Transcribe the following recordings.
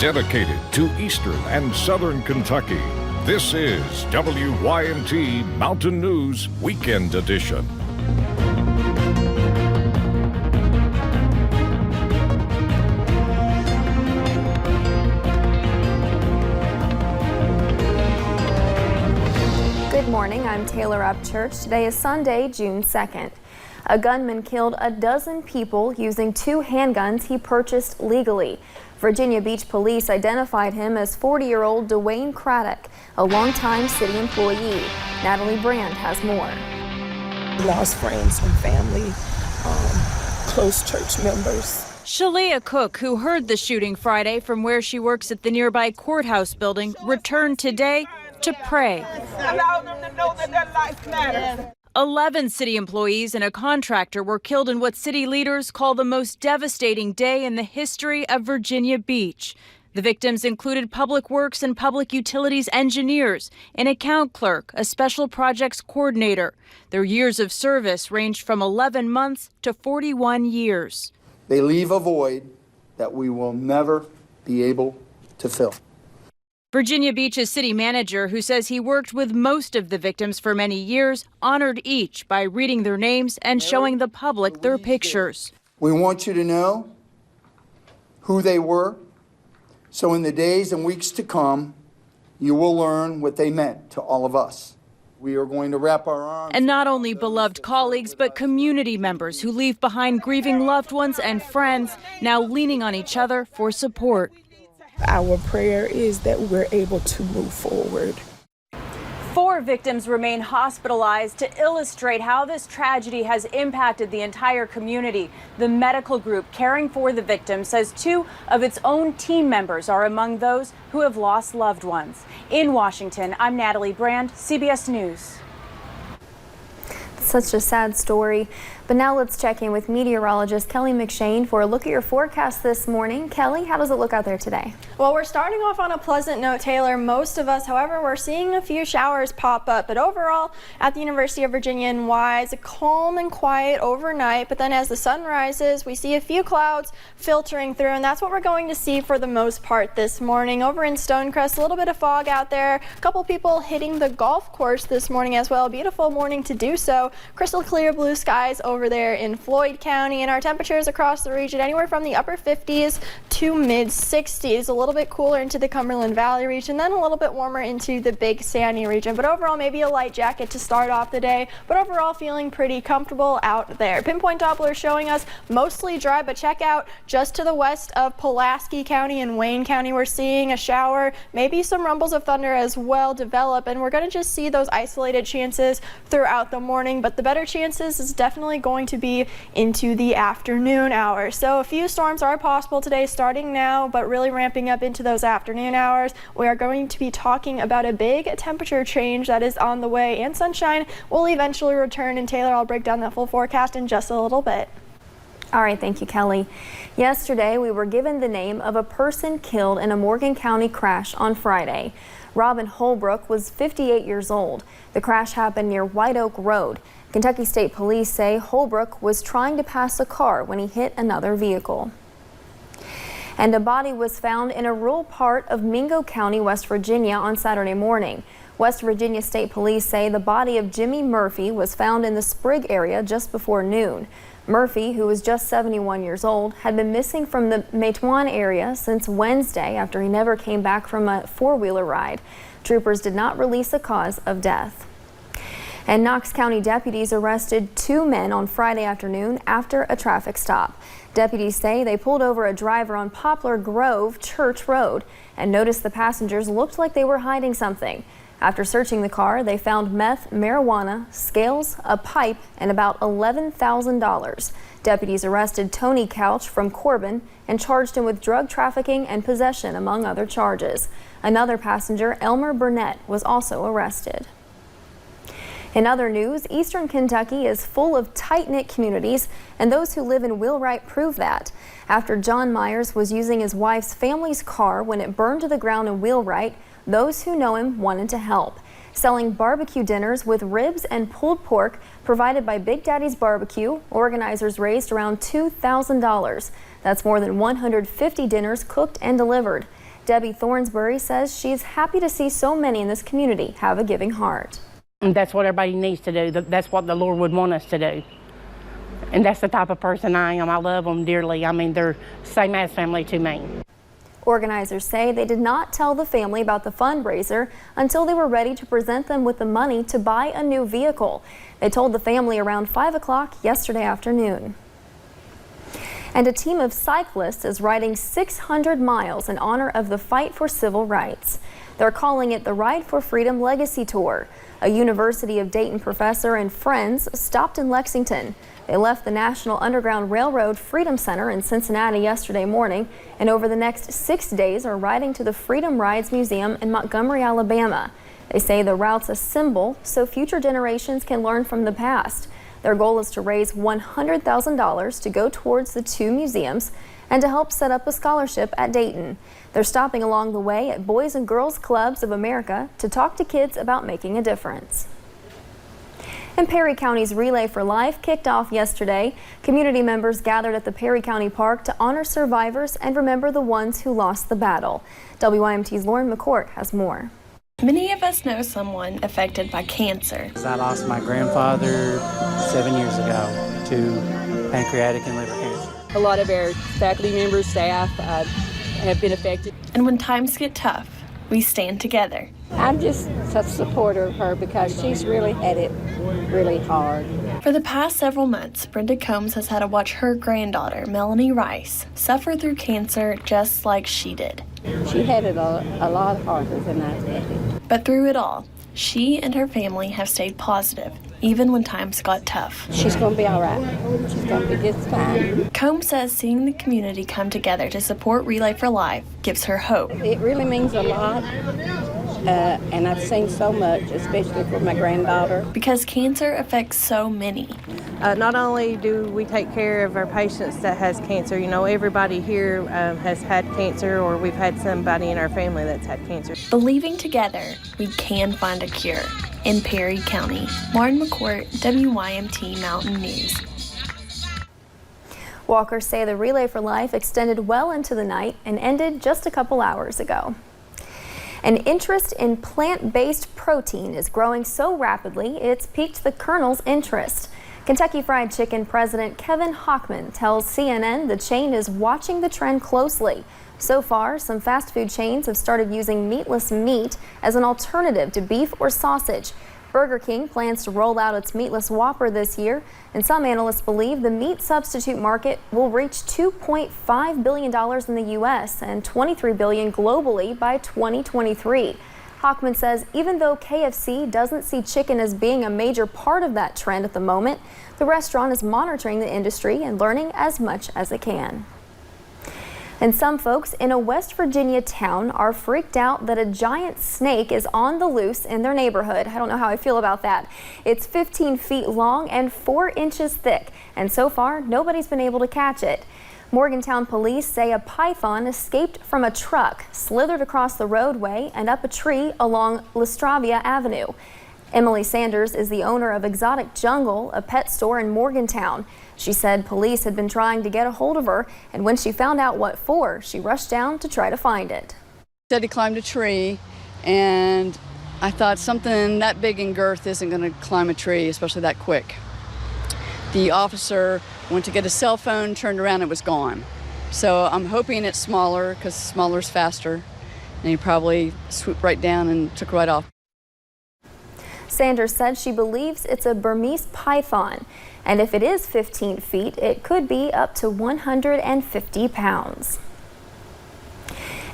dedicated to eastern and southern Kentucky. This is WYMT Mountain News Weekend Edition. Good morning, I'm Taylor Upchurch. Today is Sunday, June 2nd. A gunman killed a dozen people using 2 handguns he purchased legally. Virginia Beach police identified him as 40-year-old Dwayne Craddock, a longtime city employee. Natalie Brand has more. We lost friends and family, close church members. Shalia Cook, who heard the shooting Friday from where she works at the nearby courthouse building, returned today to pray. Allow them to know that their life matters. 11 city employees and a contractor were killed in what city leaders call the most devastating day in the history of Virginia Beach. The victims included public works and public utilities engineers, an account clerk, a special projects coordinator. Their years of service ranged from 11 months to 41 years. They leave a void that we will never be able to fill. Virginia Beach's city manager, who says he worked with most of the victims for many years, honored each by reading their names and showing the public their pictures. We want you to know who they were, so in the days and weeks to come, you will learn what they meant to all of us. We are going to wrap our arms. And not only beloved colleagues, but community members who leave behind grieving loved ones and friends, now leaning on each other for support. Our prayer is that we're able to move forward. 4 victims remain hospitalized. To illustrate how this tragedy has impacted the entire community, the medical group caring for the victims says 2 of its own team members are among those who have lost loved ones. In Washington, I'm Natalie Brand, CBS News. Such a sad story. But now let's check in with meteorologist Kelly McShane for a look at your forecast this morning. Kelly, how does it look out there today? Well, we're starting off on a pleasant note, Taylor. Most of us, however, we're seeing a few showers pop up. But overall, at the University of Virginia and Wise, calm and quiet overnight. But then as the sun rises, we see a few clouds filtering through. And that's what we're going to see for the most part this morning. Over in Stonecrest, a little bit of fog out there. A couple people hitting the golf course this morning as well. Beautiful morning to do so. Crystal clear blue skies over there in Floyd County, and our temperatures across the region anywhere from the upper 50s to mid 60s. A little bit cooler into the Cumberland Valley region, then a little bit warmer into the Big Sandy region. But overall, maybe a light jacket to start off the day, but overall feeling pretty comfortable out there. Pinpoint Doppler showing us mostly dry, but check out just to the west of Pulaski County and Wayne County, we're seeing a shower, maybe some rumbles of thunder as well develop, and we're going to just see those isolated chances throughout the morning. But the better chances is definitely going to be into the afternoon hours. So a few storms are possible today starting now, but really ramping up into those afternoon hours. We are going to be talking about a big temperature change that is on the way, and sunshine will eventually return. And Taylor, I'll break down that full forecast in just a little bit. All right, thank you, Kelly. Yesterday, we were given the name of a person killed in a Morgan County crash on Friday. Robin Holbrook was 58 years old. The crash happened near White Oak Road. Kentucky State Police say Holbrook was trying to pass a car when he hit another vehicle. And a body was found in a rural part of Mingo County, West Virginia on Saturday morning. West Virginia State Police say the body of Jimmy Murphy was found in the Sprigg area just before noon. Murphy, who was just 71 years old, had been missing from the Matewan area since Wednesday after he never came back from a four-wheeler ride. Troopers did not release a cause of death. And Knox County deputies arrested 2 men on Friday afternoon after a traffic stop. Deputies say they pulled over a driver on Poplar Grove Church Road and noticed the passengers looked like they were hiding something. After searching the car, they found meth, marijuana, scales, a pipe, and about $11,000. Deputies arrested Tony Couch from Corbin and charged him with drug trafficking and possession, among other charges. Another passenger, Elmer Burnett, was also arrested. In other news, Eastern Kentucky is full of tight-knit communities, and those who live in Wheelwright prove that. After John Myers was using his wife's family's car when it burned to the ground in Wheelwright, those who know him wanted to help. Selling barbecue dinners with ribs and pulled pork provided by Big Daddy's Barbecue, organizers raised around $2,000. That's more than 150 dinners cooked and delivered. Debbie Thornsbury says she's happy to see so many in this community have a giving heart. And that's what everybody needs to do. That's what the Lord would want us to do. And that's the type of person I am. I love them dearly. I mean, they're same as family to me. Organizers say they did not tell the family about the fundraiser until they were ready to present them with the money to buy a new vehicle. They told the family around 5 o'clock yesterday afternoon. And a team of cyclists is riding 600 miles in honor of the fight for civil rights. They're calling it the Ride for Freedom Legacy Tour. A University of Dayton professor and friends stopped in Lexington. They left the National Underground Railroad Freedom Center in Cincinnati yesterday morning, and over the next 6 days are riding to the Freedom Rides Museum in Montgomery, Alabama. They say the route's a symbol so future generations can learn from the past. Their goal is to raise $100,000 to go towards the two museums and to help set up a scholarship at Dayton. They're stopping along the way at Boys and Girls Clubs of America to talk to kids about making a difference. And Perry County's Relay for Life kicked off yesterday. Community members gathered at the Perry County Park to honor survivors and remember the ones who lost the battle. WYMT's Lauren McCourt has more. Many of us know someone affected by cancer. I lost my grandfather 7 years ago to pancreatic and liver cancer. A lot of our faculty members, staff have been affected. And when times get tough, we stand together. I'm just such a supporter of her because she's really had it really hard. For the past several months, Brenda Combs has had to watch her granddaughter, Melanie Rice, suffer through cancer just like she did. She had it a lot harder than I had it. But through it all, she and her family have stayed positive, even when times got tough. She's going to be all right. She's going to be just fine. Combs says seeing the community come together to support Relay for Life gives her hope. It really means a lot, and I've seen so much, especially for my granddaughter. Because cancer affects so many. Not only do we take care of our patients that has cancer, you know, everybody here has had cancer, or we've had somebody in our family that's had cancer. Believing together, we can find a cure. In Perry County, Lauren McCourt, WYMT Mountain News. Walkers say the Relay for Life extended well into the night and ended just a couple hours ago. An interest in plant-based protein is growing so rapidly it's piqued the Colonel's interest. Kentucky Fried Chicken President Kevin Hochman tells CNN the chain is watching the trend closely. So far, some fast food chains have started using meatless meat as an alternative to beef or sausage. Burger King plans to roll out its meatless Whopper this year, and some analysts believe the meat substitute market will reach $2.5 billion in the U.S. and $23 billion globally by 2023. Hochman says even though KFC doesn't see chicken as being a major part of that trend at the moment, the restaurant is monitoring the industry and learning as much as it can. And some folks in a West Virginia town are freaked out that a giant snake is on the loose in their neighborhood. I don't know how I feel about that. It's 15 feet long and 4 inches thick, and so far nobody's been able to catch it. Morgantown police say a python escaped from a truck, slithered across the roadway and up a tree along Lestravia Avenue. Emily Sanders is the owner of Exotic Jungle, a pet store in Morgantown. She said police had been trying to get a hold of her, and when she found out what for, she rushed down to try to find it. Said he climbed a tree, and I thought something that big in girth isn't going to climb a tree, especially that quick. The officer went to get a cell phone, turned around, it was gone. So I'm hoping it's smaller, because smaller is faster, and he probably swooped right down and took right off. Sanders said she believes it's a Burmese python, and if it is 15 feet, it could be up to 150 pounds.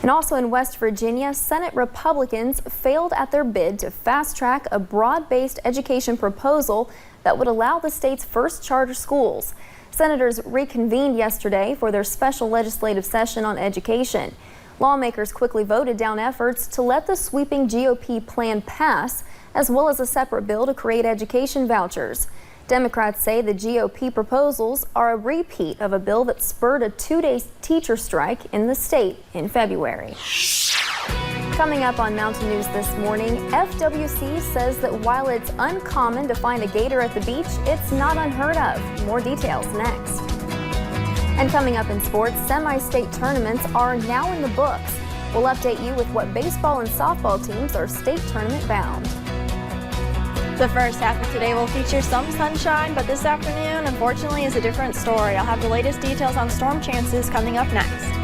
And also in West Virginia, Senate Republicans failed at their bid to fast-track a broad-based education proposal that would allow the state's first charter schools. Senators reconvened yesterday for their special legislative session on education. Lawmakers quickly voted down efforts to let the sweeping GOP plan pass, as well as a separate bill to create education vouchers. Democrats say the GOP proposals are a repeat of a bill that spurred a 2-day teacher strike in the state in February. Coming up on Mountain News this morning, FWC says that while it's uncommon to find a gator at the beach, it's not unheard of. More details next. And coming up in sports, semi-state tournaments are now in the books. We'll update you with what baseball and softball teams are state tournament bound. The first half of today will feature some sunshine, but this afternoon, unfortunately, is a different story. I'll have the latest details on storm chances coming up next.